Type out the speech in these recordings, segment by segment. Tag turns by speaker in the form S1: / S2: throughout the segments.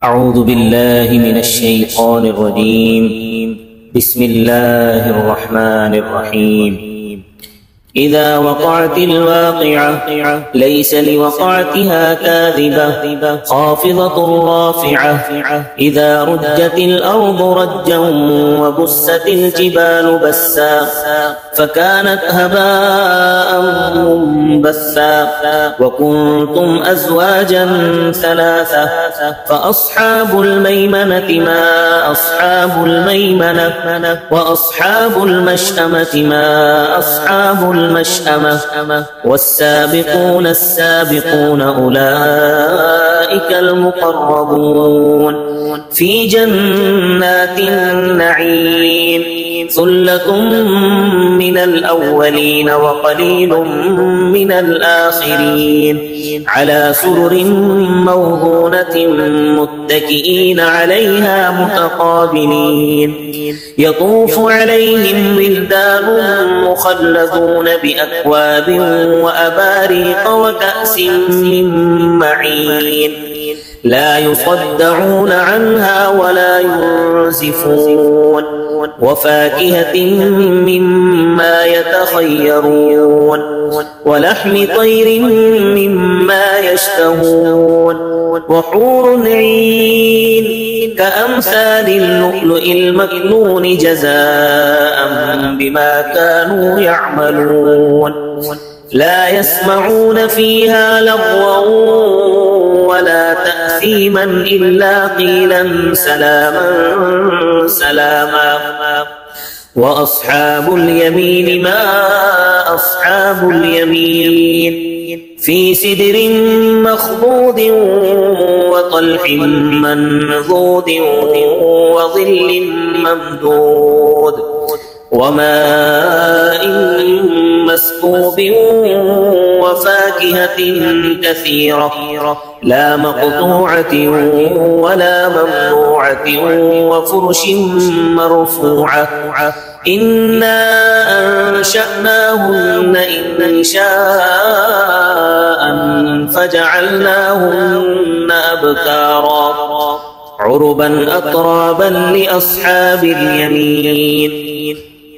S1: أعوذ بالله من الشيطان الرجيم. بسم الله الرحمن الرحيم. إذا وقعت الواقعة ليس لوقعتها كاذبة خافضة رافعة. إذا رجت الأرض رجا وبست الجبال بسا فكانت هباء منبثا وكنتم أزواجا ثلاثة فأصحاب الميمنة ما أصحاب الميمنة وأصحاب المشأمة ما أصحاب المشأمة والسابقون السابقون أولئك المقربون في جنات النعيم. ثلة من الأولين وقليل من الآخرين على سرر موضونة متكئين عليها متقابلين. يطوف عليهم ولدان مخلدون بأكواب وأباريق وكأس من معين لا يصدعون عنها ولا ينزفون وفاكهة مما يتخيرون ولحم طير مما يشتهون وحور عين كأمثال اللؤلؤ المكنون جزاء بما كانوا يعملون. لا يسمعون فيها لغوا ولا تأثيما إلا قيلا سلاما سلاما. وأصحاب اليمين ما أصحاب اليمين في سدر مخضود وطلح منضود وظل ممدود وماء مسكوب وفاكهة كثيرة لا مقطوعة ولا ممنوعة وفرش مرفوعة. إنا أنشأناهن إنشاء فجعلناهن أبكارا عربا أترابا لأصحاب اليمين.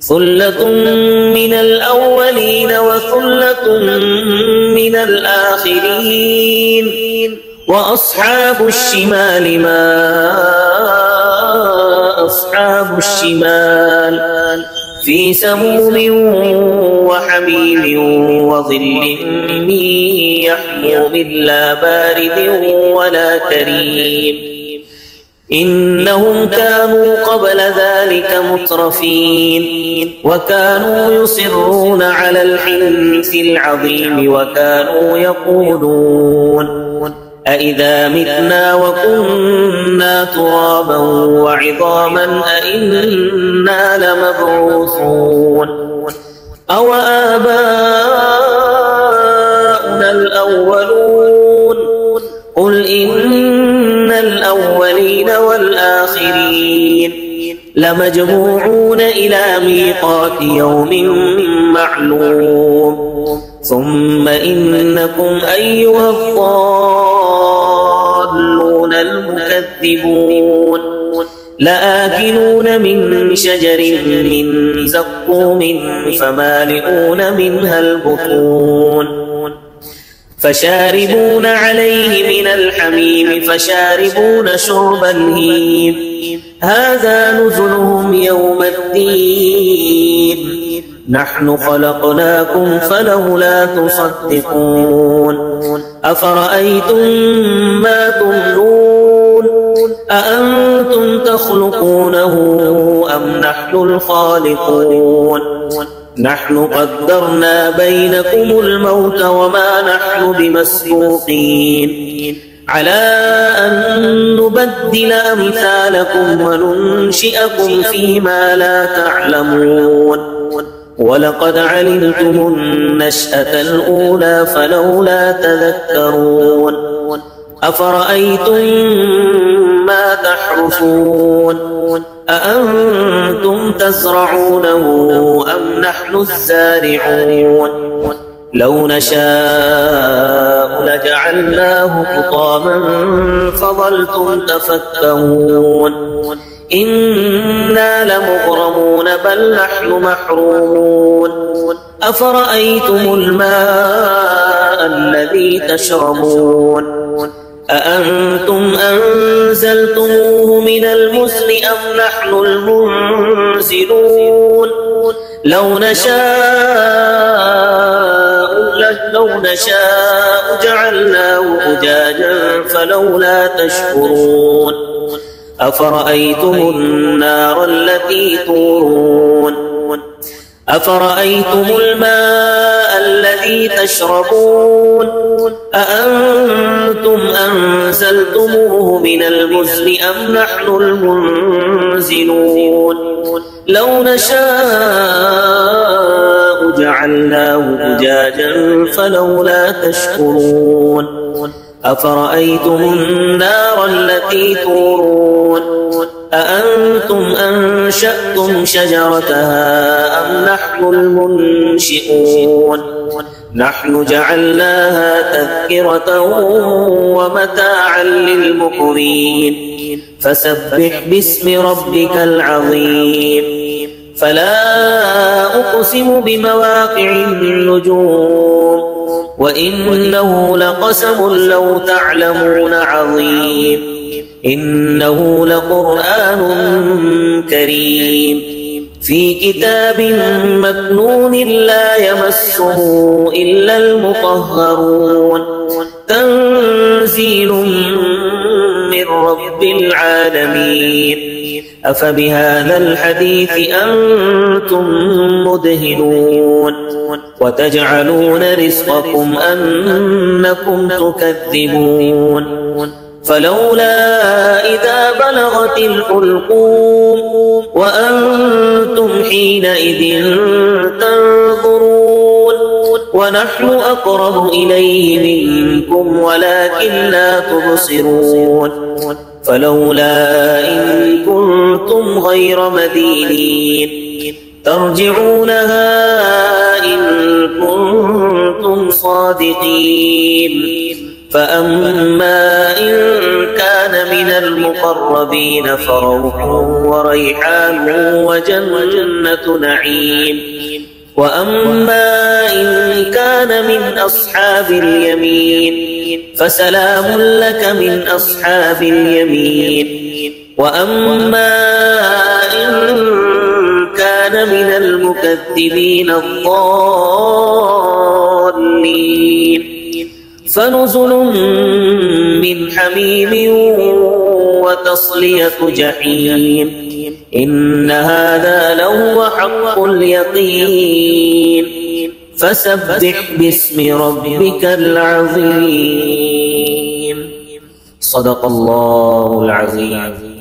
S1: ثلة من الأولين وثلة من الآخرين. وأصحاب الشمال ما أصحاب الشمال في سموم وحميم وظل من يحموم لا بارد ولا كريم. إنهم كانوا قبل ذلك مترفين وكانوا يصرون على الحنث العظيم وكانوا يقولون أإذا متنا وكنا ترابا وعظاما أإنا لمبعوثون أو آباؤنا الأولون قل إن الأولين والآخرين لمجموعون إلى ميقات يوم معلوم. ثم إنكم أيها الضالون المكذبون لآكلون من شجر من زقوم فمالئون منها البطون فشاربون عليه من الحميم فشاربون شرب الهيم. هذا نزلهم يوم الدين نحن خلقناكم فلولا تصدقون. أفرأيتم ما تمنون أأنتم تخلقونه أم نحن الخالقون. نحن قدرنا بينكم الموت وما نحن بمسبوقين على أن نبدل أمثالكم وننشئكم فيما لا تعلمون. ولقد علمتم النشأة الأولى فلولا تذكرون. أفرأيتم ما تحرثون أأنتم تزرعونه أم نحن الزارعون لو نشاء لجعلناه حطاما فظلتم تفكهون إنا لمغرمون بل نحن محرومون أفرأيتم الماء الذي تشربون أأنتم أنزلتموه من المزن أم نحن المنزلون لو نشاء جعلناه أجاجا فلولا تشكرون أفرأيتم النار التي تورون أفرأيتم الماء الذي تشربون أأنتم أنزلتموه من المزن أم نحن المنزلون لو نشاء جعلناه أجاجا فلولا تشكرون أفرأيتم النار التي تورون أأنتم أنشأتم شجرتها أم نحن المنشئون نحن جعلناها تذكرة ومتاعا للمقوين فسبح باسم ربك العظيم فلا أقسم بمواقع النجوم وإنه لقسم لو تعلمون عظيم إنه لقرآن كريم في كتاب مكنون لا يمسه إلا المطهرون تنزيل من رب العالمين أفبهذا الحديث أنتم مدهنون وتجعلون رزقكم أنكم تكذبون فلولا إذا بلغت الحلقوم وأنتم حينئذ تنظرون ونحن أقرب إليه منكم ولكن لا تبصرون فلولا إن كنتم غير مدينين ترجعونها إن كنتم صادقين فأما إن كان من المقربين فروح وريحان وجنة نعيم وأما إن كان من أصحاب اليمين فسلام لك من أصحاب اليمين وأما إن كان من المكذبين الضالين فنزل من حميم وتصلية جحيم إن هذا لهو حق اليقين فسبح باسم ربك العظيم صدق الله العظيم.